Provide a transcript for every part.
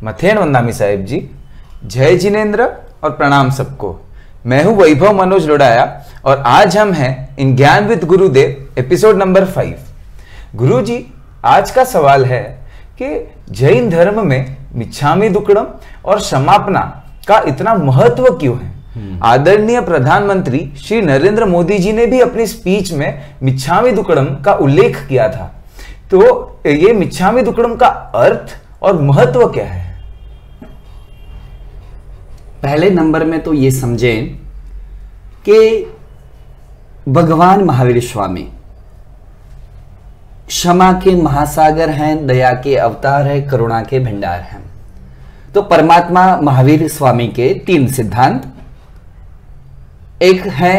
मथेन वंदामी साहेब जी, जय जिनेन्द्र और प्रणाम सबको। मैं हूं वैभव मनोज लोडाया और आज हम हैं इन ज्ञान विद गुरुदेव एपिसोड नंबर 5। गुरु जी, आज का सवाल है कि जैन धर्म में मिच्छामी दुक्कडम और क्षमापना का इतना महत्व क्यों है। आदरणीय प्रधानमंत्री श्री नरेंद्र मोदी जी ने भी अपनी स्पीच में मिच्छामी दुक्कडम का उल्लेख किया था। तो ये मिच्छामी दुक्कडम का अर्थ और महत्व क्या है? पहले नंबर में तो ये समझें कि भगवान महावीर स्वामी क्षमा के महासागर हैं, दया के अवतार है, करुणा के भंडार हैं। तो परमात्मा महावीर स्वामी के 3 सिद्धांत, एक है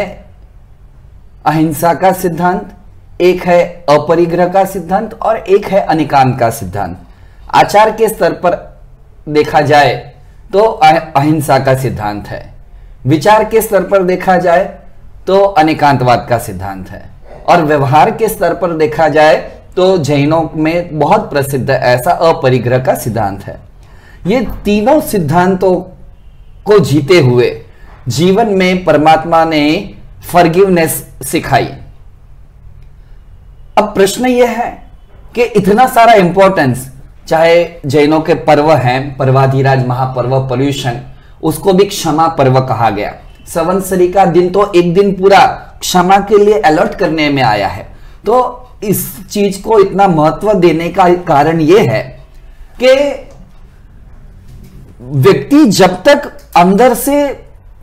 अहिंसा का सिद्धांत, एक है अपरिग्रह का सिद्धांत और एक है अनिकांत का सिद्धांत। आचार के स्तर पर देखा जाए तो अहिंसा का सिद्धांत है, विचार के स्तर पर देखा जाए तो अनिकांतवाद का सिद्धांत है, और व्यवहार के स्तर पर देखा जाए तो जैनों में बहुत प्रसिद्ध ऐसा अपरिग्रह का सिद्धांत है। ये तीनों सिद्धांतों को जीते हुए जीवन में परमात्मा ने फॉरगिवनेस सिखाई। अब प्रश्न यह है कि इतना सारा इंपॉर्टेंस, चाहे जैनों के पर्व हैं, पर्वाधिराज महापर्व पर्युषण, उसको भी क्षमा पर्व कहा गया। संवत्सरी का दिन तो एक दिन पूरा क्षमा के लिए अलर्ट करने में आया है। तो इस चीज को इतना महत्व देने का कारण यह है कि व्यक्ति जब तक अंदर से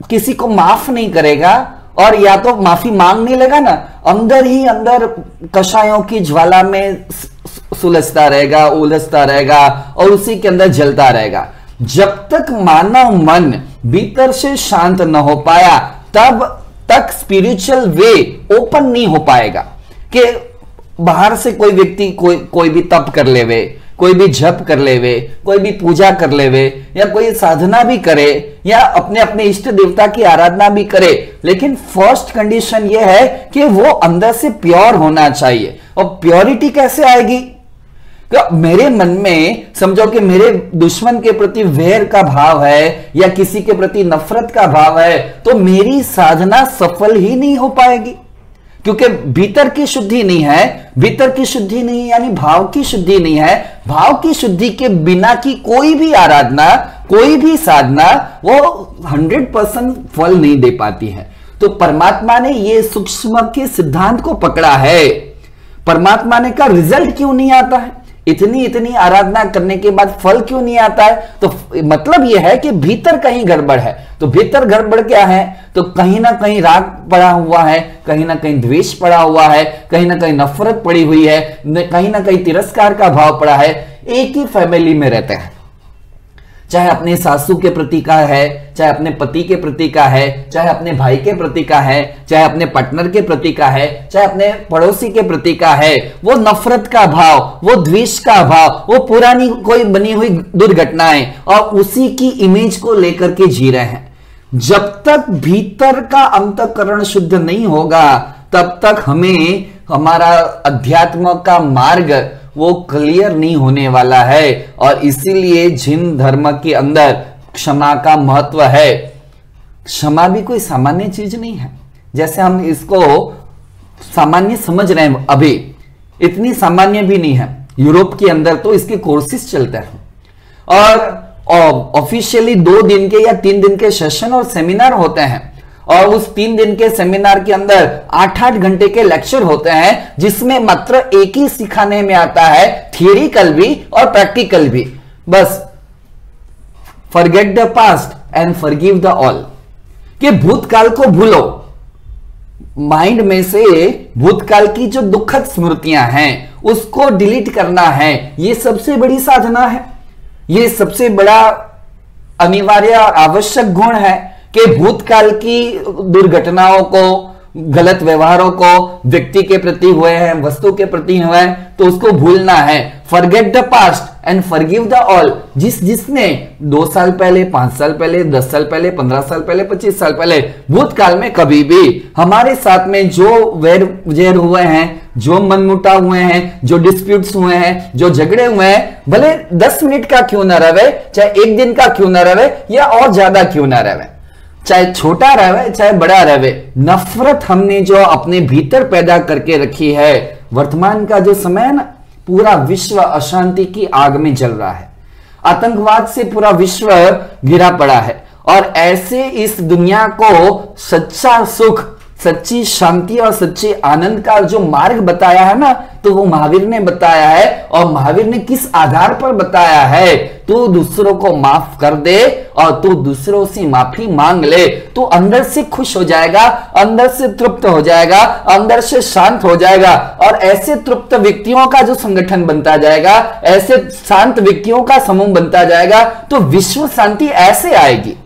किसी को माफ नहीं करेगा और या तो माफी मांग नहीं लेगा ना, अंदर ही अंदर कषायों की ज्वाला में सुलझता रहेगा, उलझता रहेगा और उसी के अंदर जलता रहेगा। जब तक मानव मन भीतर से शांत न हो पाया तब तक स्पिरिचुअल वे ओपन नहीं हो पाएगा। कि बाहर से कोई व्यक्ति कोई भी तप कर लेवे, कोई भी जप कर लेवे, कोई भी पूजा कर लेवे, या कोई साधना भी करे, या अपने अपने इष्ट देवता की आराधना भी करे, लेकिन फर्स्ट कंडीशन यह है कि वो अंदर से प्योर होना चाहिए। और प्योरिटी कैसे आएगी? तो मेरे मन में समझो कि मेरे दुश्मन के प्रति वैर का भाव है या किसी के प्रति नफरत का भाव है, तो मेरी साधना सफल ही नहीं हो पाएगी, क्योंकि भीतर की शुद्धि नहीं है। भीतर की शुद्धि नहीं यानी भाव की शुद्धि नहीं है। भाव की शुद्धि के बिना की कोई भी आराधना, कोई भी साधना वो 100% फल नहीं दे पाती है। तो परमात्मा ने ये सूक्ष्म के सिद्धांत को पकड़ा है। परमात्मा ने कहा रिजल्ट क्यों नहीं आता है, इतनी आराधना करने के बाद फल क्यों नहीं आता है? तो मतलब यह है कि भीतर कहीं गड़बड़ है। तो भीतर गड़बड़ क्या है? तो कहीं ना कहीं राग पड़ा हुआ है, कहीं ना कहीं द्वेष पड़ा हुआ है, कहीं ना कहीं नफरत पड़ी हुई है, कहीं ना कहीं तिरस्कार का भाव पड़ा है। एक ही फैमिली में रहते हैं, चाहे अपने सासू के प्रति का है, चाहे अपने पति के प्रति का है, चाहे अपने भाई के प्रति का है, चाहे अपने पार्टनर के प्रति का है, चाहे अपने पड़ोसी के प्रति का है, वो नफरत का भाव, वो द्वेष का भाव, वो पुरानी कोई बनी हुई दुर्घटनाएं और उसी की इमेज को लेकर के जी रहे हैं। जब तक भीतर का अंतःकरण शुद्ध नहीं होगा तब तक हमें हमारा अध्यात्म का मार्ग वो क्लियर नहीं होने वाला है। और इसीलिए जैन धर्म के अंदर क्षमा का महत्व है। क्षमा भी कोई सामान्य चीज नहीं है, जैसे हम इसको सामान्य समझ रहे हैं, अभी इतनी सामान्य भी नहीं है। यूरोप के अंदर तो इसके कोर्सेस चलते हैं और ऑफिशियली 2 दिन के या 3 दिन के सेशन और सेमिनार होते हैं, और उस 3 दिन के सेमिनार के अंदर 8-8 घंटे के लेक्चर होते हैं, जिसमें मात्र एक ही सिखाने में आता है, थियरिकल भी और प्रैक्टिकल भी। बस forget the past and forgive the all, कि भूतकाल को भूलो। माइंड में से भूतकाल की जो दुखद स्मृतियां हैं उसको डिलीट करना है। ये सबसे बड़ी साधना है, ये सबसे बड़ा अनिवार्य आवश्यक गुण है कि भूतकाल की दुर्घटनाओं को, गलत व्यवहारों को व्यक्ति के प्रति हुए हैं, वस्तु के प्रति हुए हैं, तो उसको भूलना है। Forget the past and forgive the all. जिसने 2 साल पहले, 5 साल पहले, 10 साल पहले, 15 साल पहले, 25 साल पहले, भूतकाल में कभी भी हमारे साथ में जो वैर हुए हैं, जो मनमुटाव हुए हैं, जो डिस्प्यूट्स हुए हैं, जो झगड़े हुए हैं, भले 10 मिनट का क्यों ना रहे, चाहे 1 दिन का क्यों ना रहे, या और ज्यादा क्यों ना रहे, चाहे छोटा रहे चाहे बड़ा रहे, नफरत हमने जो अपने भीतर पैदा करके रखी है, वर्तमान का जो समय है ना, पूरा विश्व अशांति की आग में जल रहा है। आतंकवाद से पूरा विश्व घिरा पड़ा है। और ऐसे इस दुनिया को सच्चा सुख, सच्ची शांति और सच्चे आनंद का जो मार्ग बताया है ना, तो वो महावीर ने बताया है। और महावीर ने किस आधार पर बताया है? तू दूसरों को माफ कर दे और तू दूसरों से माफी मांग ले, तो अंदर से खुश हो जाएगा, अंदर से तृप्त हो जाएगा, अंदर से शांत हो जाएगा। और ऐसे तृप्त व्यक्तियों का जो संगठन बनता जाएगा, ऐसे शांत व्यक्तियों का समूह बनता जाएगा, तो विश्व शांति ऐसे आएगी।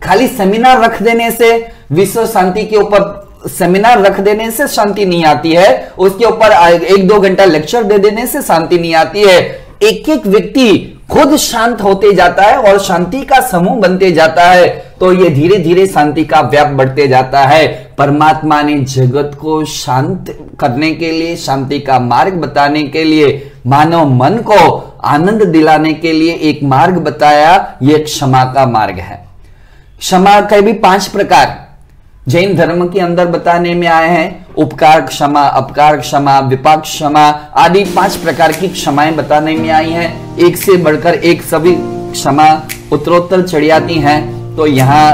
खाली सेमिनार रख देने से, विश्व शांति के ऊपर सेमिनार रख देने से शांति नहीं आती है, उसके ऊपर 1-2 घंटा लेक्चर दे देने से शांति नहीं आती है। एक एक व्यक्ति खुद शांत होते जाता है और शांति का समूह बनते जाता है, तो ये धीरे धीरे शांति का व्याप बढ़ते जाता है। परमात्मा ने जगत को शांत करने के लिए, शांति का मार्ग बताने के लिए, मानव मन को आनंद दिलाने के लिए एक मार्ग बताया, ये क्षमा का मार्ग है। क्षमा के भी 5 प्रकार जैन धर्म के अंदर बताने में आए हैं। उपकार क्षमा, अपकार क्षमा, विपाक क्षमा आदि 5 प्रकार की क्षमाएं बताने में आई हैं। एक से बढ़कर एक सभी क्षमा उत्तरोत्तर चढ़ी आती हैं। तो यहाँ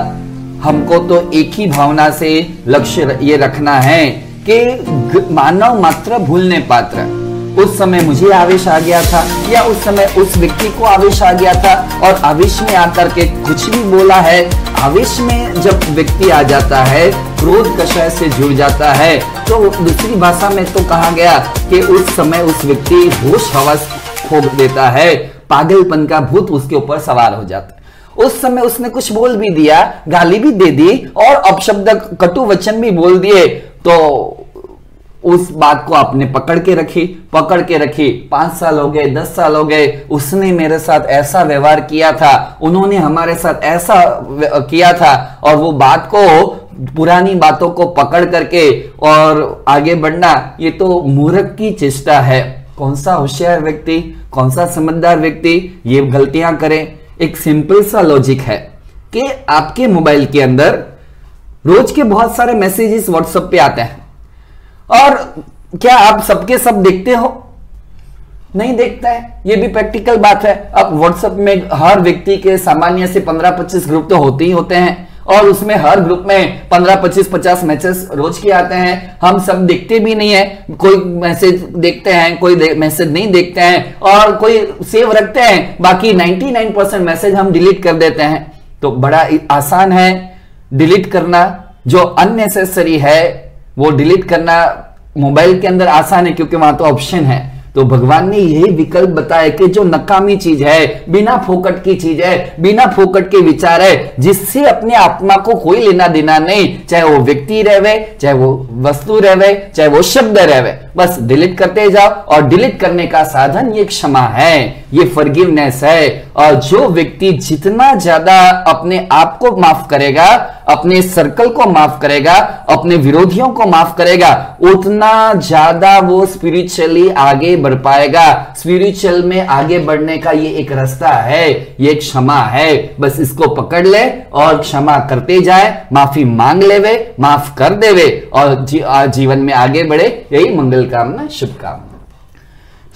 हमको तो एक ही भावना से लक्ष्य ये रखना है कि मानव मात्र भूलने पात्र। उस समय मुझे आवेश आ गया था, या उस समय उस व्यक्ति को आवेश आ गया था, और आवेश में आकर के कुछ भी बोला है। आवेश में जब व्यक्ति आ जाता है, क्रोध कषाय से जुड़ जाता है, तो दूसरी भाषा में तो कहा गया कि उस समय उस व्यक्ति होश हवस खो देता है, पागलपन का भूत उसके ऊपर सवार हो जाता है। उस समय उसने कुछ बोल भी दिया, गाली भी दे दी और अपशब्द कटु वचन भी बोल दिए, तो उस बात को आपने पकड़ के रखी। 5 साल हो गए, 10 साल हो गए, उसने मेरे साथ ऐसा व्यवहार किया था, उन्होंने हमारे साथ ऐसा किया था, और वो बात को, पुरानी बातों को पकड़ करके और आगे बढ़ना, ये तो मूर्ख की चेष्टा है। कौन सा होशियार व्यक्ति, कौन सा समझदार व्यक्ति ये गलतियां करे? एक सिंपल सा लॉजिक है कि आपके मोबाइल के अंदर रोज के बहुत सारे मैसेजेस व्हाट्सएप पे आते हैं, और क्या आप सबके सब देखते हो? नहीं देखता है, ये भी प्रैक्टिकल बात है। अब व्हाट्सएप में हर व्यक्ति के सामान्य से 15-25 ग्रुप तो होते ही होते हैं, और उसमें हर ग्रुप में 15-25-50 मैसेज रोज के आते हैं। हम सब देखते भी नहीं है, कोई मैसेज देखते हैं, कोई मैसेज नहीं देखते हैं, और कोई सेव रखते हैं, बाकी 99% मैसेज हम डिलीट कर देते हैं। तो बड़ा आसान है डिलीट करना, जो अननेसेसरी है वो डिलीट करना मोबाइल के अंदर आसान है, क्योंकि वहां तो ऑप्शन है। तो भगवान ने यही विकल्प बताया कि जो नकामी चीज है, बिना फोकट की चीज है, बिना फोकट के विचार है, जिससे अपने आत्मा को कोई लेना देना नहीं, चाहे वो व्यक्ति रहे, चाहे वो वस्तु रहे, चाहे वो शब्द रहे, बस डिलीट करते जाओ। और डिलीट करने का साधन ये क्षमा है, ये फॉरगिवनेस है। और जो व्यक्ति जितना ज्यादा अपने आप को माफ करेगा, अपने सर्कल को माफ करेगा, अपने विरोधियों को माफ करेगा, उतना ज्यादा वो स्पिरिचुअली आगे बढ़ पाएगा। स्पिरिचुअल में आगे बढ़ने का ये एक रास्ता है, ये क्षमा है। बस इसको पकड़ ले और क्षमा करते जाए, माफी मांग लेवे, माफ कर देवे, और जीवन में आगे बढ़े। यही मंगल कामना, शुभकामना।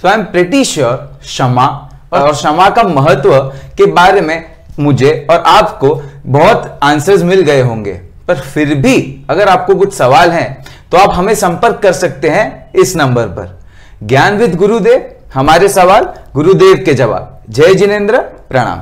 सो आई एम प्रिटी श्योर क्षमा और क्षमा का महत्व के बारे में मुझे और आपको बहुत आंसर्स मिल गए होंगे, पर फिर भी अगर आपको कुछ सवाल हैं तो आप हमें संपर्क कर सकते हैं इस नंबर पर। ज्ञान विद गुरुदेव, हमारे सवाल, गुरुदेव के जवाब। जय जिनेंद्र, प्रणाम।